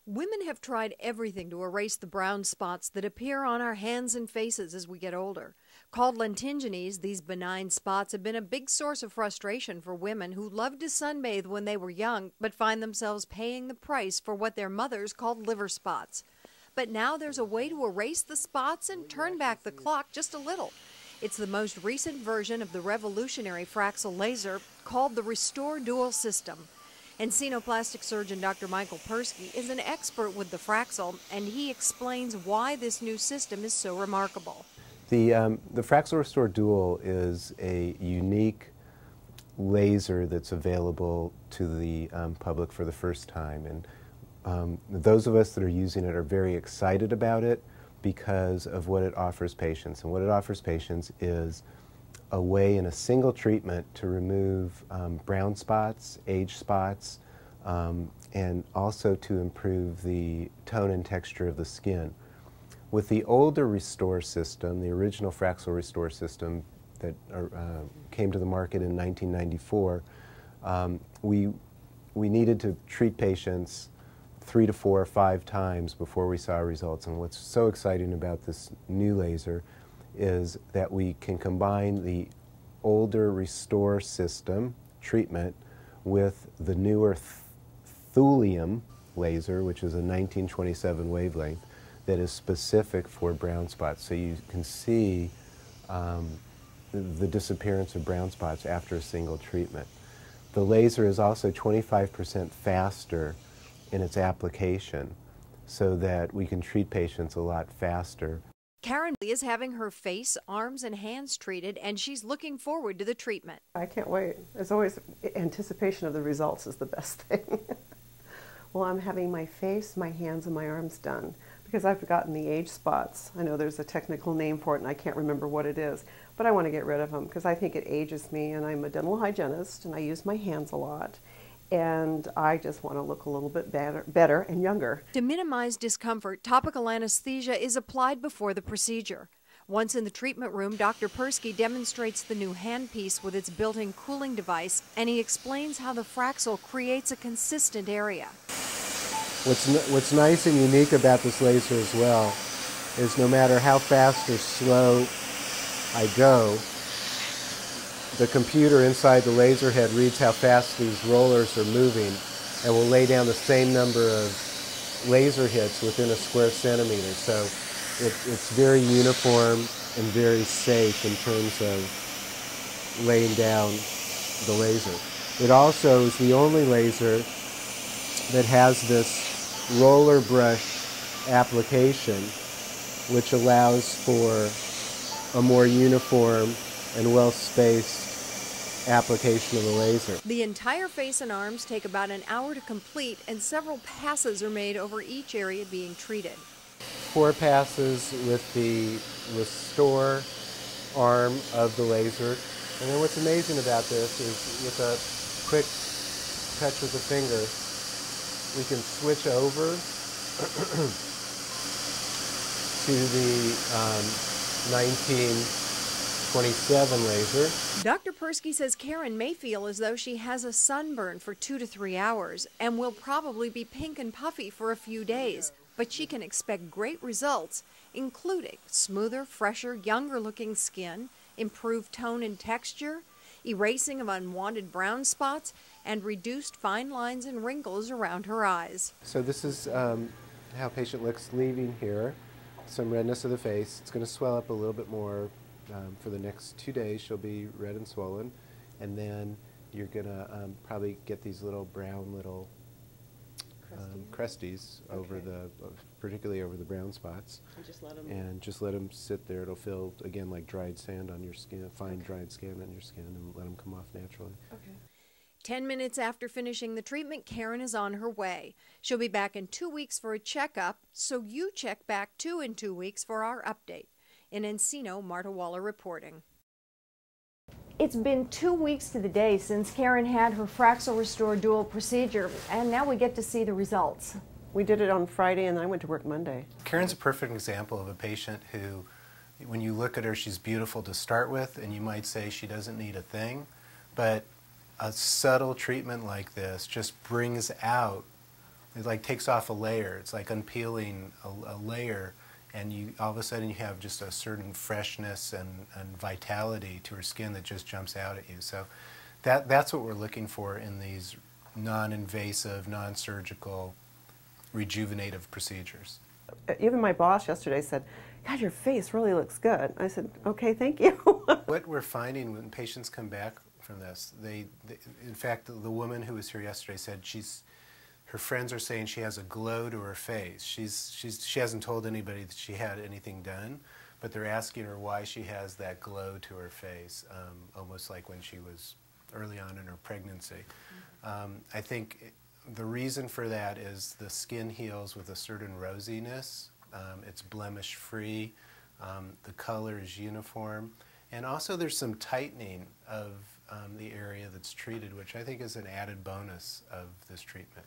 Women have tried everything to erase the brown spots that appear on our hands and faces as we get older. Called lentigines, these benign spots have been a big source of frustration for women who loved to sunbathe when they were young but find themselves paying the price for what their mothers called liver spots. But now there's a way to erase the spots and turn back the clock just a little. It's the most recent version of the revolutionary Fraxel laser called the Restore Dual system. Encino plastic surgeon Dr. Michael Persky is an expert with the Fraxel, and he explains why this new system is so remarkable. The Fraxel Restore Dual is a unique laser that's available to the public for the first time. And those of us that are using it are very excited about it because of what it offers patients. And what it offers patients is a way in a single treatment to remove brown spots, age spots, and also to improve the tone and texture of the skin. With the older Restore system, the original Fraxel Restore system that came to the market in 1994, we needed to treat patients 3 to 4 or 5 times before we saw results. And what's so exciting about this new laser is that we can combine the older Restore system treatment with the newer thulium laser, which is a 1927 wavelength that is specific for brown spots. So you can see the disappearance of brown spots after a single treatment. The laser is also 25% faster in its application so that we can treat patients a lot faster. Karen is having her face, arms, and hands treated, and she's looking forward to the treatment. I can't wait. As always, anticipation of the results is the best thing. Well, I'm having my face, my hands, and my arms done because I've gotten the age spots. I know there's a technical name for it, and I can't remember what it is, but I want to get rid of them because I think it ages me, and I'm a dental hygienist, and I use my hands a lot. And I just want to look a little bit better and younger. To minimize discomfort, topical anesthesia is applied before the procedure. Once in the treatment room, Dr. Persky demonstrates the new handpiece with its built-in cooling device, and he explains how the Fraxel creates a consistent area. What's nice and unique about this laser as well is no matter how fast or slow I go, the computer inside the laser head reads how fast these rollers are moving and will lay down the same number of laser hits within a square centimeter. So it's very uniform and very safe in terms of laying down the laser. It also is the only laser that has this roller brush application, which allows for a more uniform and well-spaced application of the laser. The entire face and arms take about an hour to complete, and several passes are made over each area being treated. 4 passes with the Restore arm of the laser. And then what's amazing about this is with a quick touch with the finger, we can switch over to the 1927 laser. Dr. Persky says Karen may feel as though she has a sunburn for 2 to 3 hours and will probably be pink and puffy for a few days, but she can expect great results, including smoother, fresher, younger-looking skin, improved tone and texture, erasing of unwanted brown spots, and reduced fine lines and wrinkles around her eyes. So this is how patient looks leaving here. Some redness of the face. It's going to swell up a little bit more for the next 2 days. She'll be red and swollen, and then you're going to probably get these little brown little crusties over the, particularly over the brown spots. And just let them sit there. It'll feel again like dried sand on your skin, fine dried sand on your skin, and let them come off naturally. Okay. 10 minutes after finishing the treatment, Karen is on her way. She'll be back in 2 weeks for a checkup, so you check back too in 2 weeks for our update. In Encino, Marta Waller reporting. It's been 2 weeks to the day since Karen had her Fraxel Restore Dual procedure, and now we get to see the results. We did it on Friday, and I went to work Monday. Karen's a perfect example of a patient who, when you look at her, she's beautiful to start with, and you might say she doesn't need a thing, but a subtle treatment like this just brings out it like takes off a layer. It's like unpeeling a layer, and you all of a sudden you have just a certain freshness and vitality to her skin that just jumps out at you. So that's what we're looking for in these non-invasive, non-surgical, rejuvenative procedures. Even my boss yesterday said, "God, your face really looks good." I said, "Okay, thank you." What we're finding when patients come back from this, in fact, the woman who was here yesterday said her friends are saying she has a glow to her face. She hasn't told anybody that she had anything done, but they're asking her why she has that glow to her face, almost like when she was early on in her pregnancy. I think the reason for that is the skin heals with a certain rosiness. It's blemish-free. The color is uniform. And also there's some tightening of the area that's treated, which I think is an added bonus of this treatment.